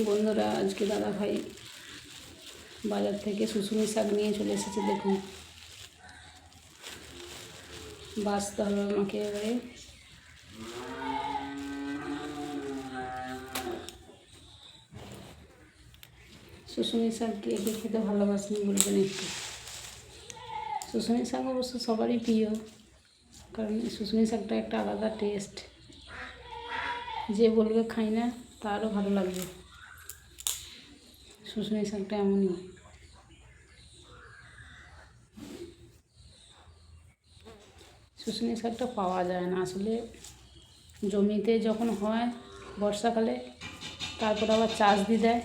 বন্ধুরা, আজকে দাদা ভাই বাজার থেকে শুশুনি শাক নিয়ে চলে এসেছে। দেখুন, বাছতে হবে আমাকে এবারে। শুশুনি শাক কে কে খেতে ভালোবাসেন বলবেন একটু। শুশুনি শাক অবশ্য সবারই প্রিয়, কারণ শুশুনি শাকটা একটা আলাদা টেস্ট। যে বলবে খাই না তারও ভালো লাগবে। শুশুনি শাকটা এমনই। শুশুনি শাকটা পাওয়া যায় না আসলে, জমিতে যখন হয় বর্ষাকালে, তারপর আবার চাষ দিয়ে দেয়,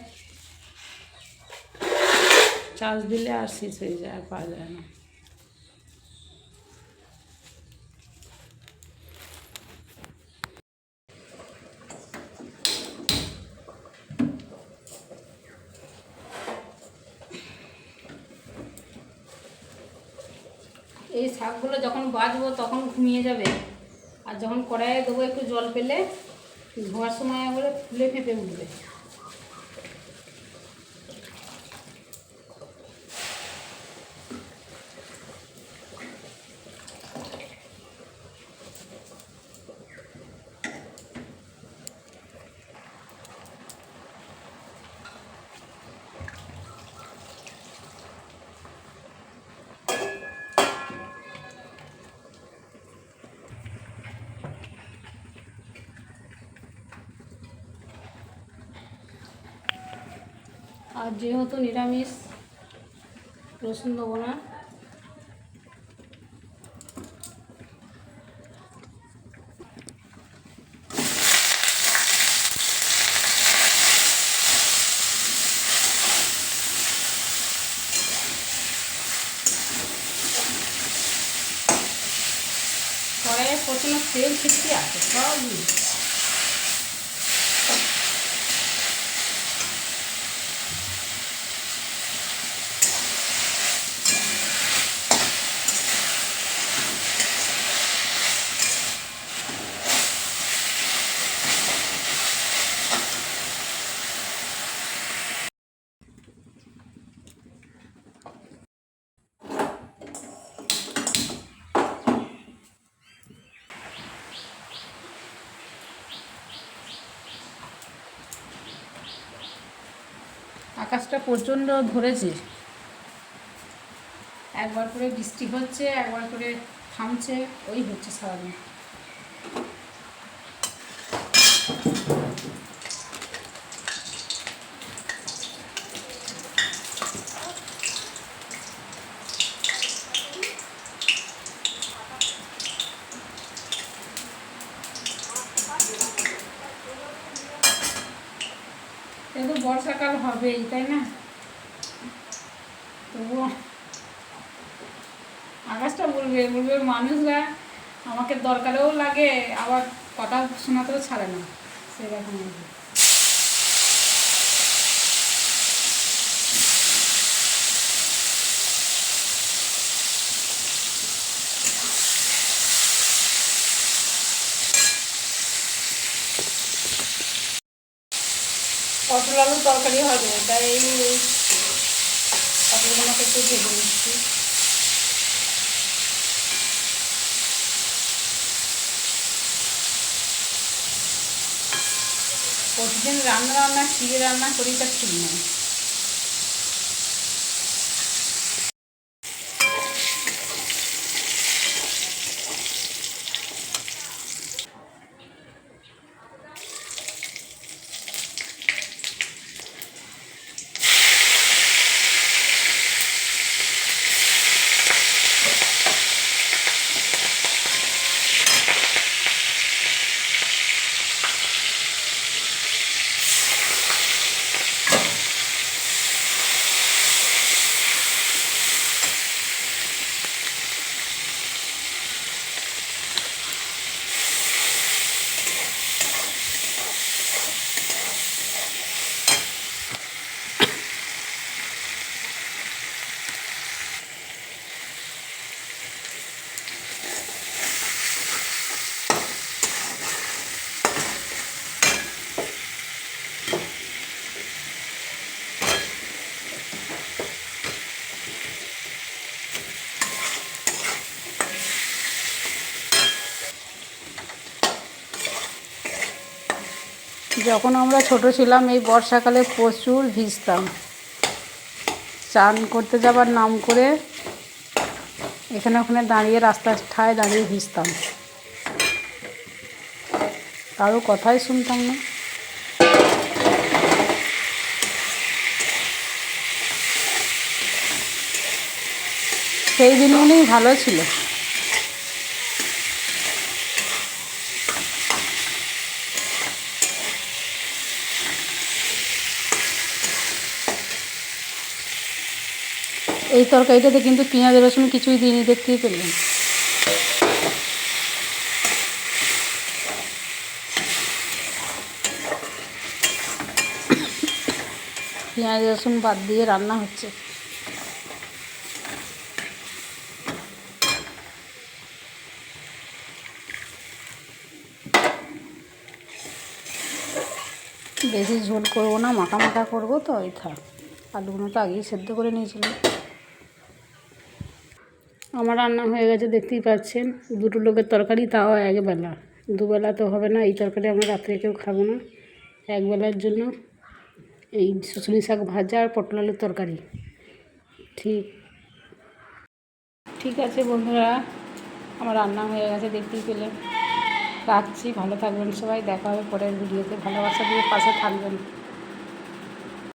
চাষ দিলে আর শেষ হয়ে যায়, আর পাওয়া যায় না। এই শাকগুলো যখন বাছবো তখন ঘুমিয়ে যাবে, আর যখন কড়াইয়ে দেবো একটু জল পেলে ধোয়ার সময় একবারে ফুলে ফেঁপে উঠবে। আর যেহেতু নিরামিষ, রসুন দেবো না। কড়াইয়ে প্রচণ্ড তেল ছিটকে আছে সব। আকাশটা প্রচণ্ড ধরেছে, একবার করে বৃষ্টি হচ্ছে, একবার করে থামছে, ওই হচ্ছে সারাদিন। কিন্তু বর্ষাকাল হবেই, তাই না? তবুও আকাশটা বলবে বলবে মানুষরা আমাকে দরকারেও লাগে, আবার কথা শোনাতেও ছাড়ে না, সেরকম। পটল আলুর তরকারি হবে, তাই পটলগুলোকে একটু ভেজে নিচ্ছি। প্রতিদিন রান্না শিখে রান্না করি, তা ঠিক নয়। যখন আমরা ছোট ছিলাম এই বর্ষাকালে প্রচুর ভিজতাম, চান করতে যাবার নাম করে এখানে ওখানে দাঁড়িয়ে রাস্তার ঠায় দাঁড়িয়ে ভিজতাম, কারো কথাই শুনতাম না। সেই দিনগুলোই ভালো ছিল। এই তরকারিটাতে কিন্তু পেঁয়াজ রসুন কিছুই দিইনি, দেখতেই পেলেন। পেঁয়াজ রসুন বাদ দিয়ে রান্না হচ্ছে। বেশি ঝোল করবো না, মাখা মাখা করবো, তো এই থাক। আলুগুলো তো আগেই সেদ্ধ করে নিয়েছিলাম। আমার রান্না হয়ে গেছে, দেখতেই পাচ্ছেন। দুটো লোকের তরকারি, তাও একবেলা। দুবেলা তো হবে না, এই তরকারি আমরা রাত্রে কেউ খাবো না। একবেলার জন্য এই শুশুনি শাক ভাজা আর পটল আলুর তরকারি। ঠিক আছে বন্ধুরা, আমার রান্না হয়ে গেছে, দেখতেই পেলেন। রাখছি, ভালো থাকবেন সবাই, দেখা হবে পরের ভিডিওতে। ভালোবাসা দিয়ে পাশে থাকবেন।